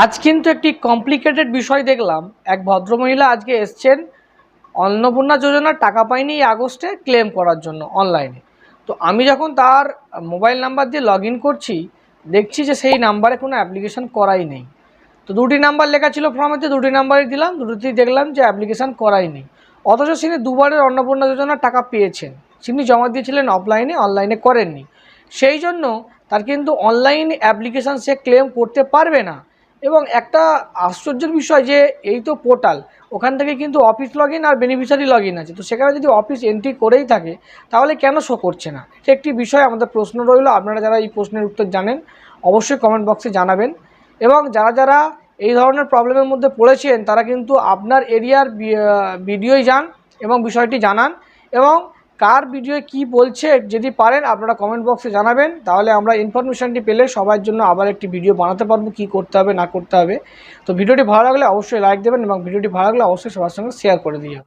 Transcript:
আজ কিন্তু একটি কমপ্লিকেটেড বিষয় দেখলাম। এক ভদ্রমহিলা আজকে এসছেন অন্নপূর্ণা যোজনার টাকা পায়নি এই আগস্টে ক্লেম করার জন্য অনলাইনে। তো আমি যখন তার মোবাইল নাম্বার দিয়ে লগ ইন করছি, দেখছি যে সেই নাম্বারে কোনো অ্যাপ্লিকেশন করাই নেই। তো দুটি নাম্বার লেখা ছিল ফর্মেতে, দুটি নাম্বারই দিলাম, দুটোতেই দেখলাম যে অ্যাপ্লিকেশান করাই নেই। অথচ তিনি দুবারের অন্নপূর্ণা যোজনার টাকা পেয়েছেন। তিনি জমা দিয়েছিলেন অফলাইনে, অনলাইনে করেননি। সেই জন্য তার কিন্তু অনলাইন অ্যাপ্লিকেশান সে ক্লেম করতে পারবে না। এবং একটা আশ্চর্যের বিষয় যে এই তো পোর্টাল, ওখান থেকে কিন্তু অফিস লগ ইন আর বেনিফিশিয়ারি লগ ইন আছে। তো সেখানে যদি অফিস এন্ট্রি করেই থাকে তাহলে কেন শো করছে না? এটা একটি বিষয়, আমাদের প্রশ্ন রইল। আপনারা যারা এই প্রশ্নের উত্তর জানেন অবশ্যই কমেন্ট বক্সে জানাবেন। এবং যারা যারা এই ধরনের প্রবলেমের মধ্যে পড়েছেন তারা কিন্তু আপনার এরিয়ার ভিডিওই যান এবং বিষয়টি জানান, এবং কার ভিডিও কি বলছে যদি পারেন আপনারা কমেন্ট বক্সে জানাবেন। তাহলে আমরা ইনফরমেশনটি পেলে সবার জন্য আবার একটি ভিডিও বানাতে পারবো কী করতে হবে না করতে হবে। তো ভিডিওটি ভালো লাগলে অবশ্যই লাইক দেবেন এবং ভিডিওটি ভালো লাগলে অবশ্যই সবার সঙ্গে শেয়ার করে দিও।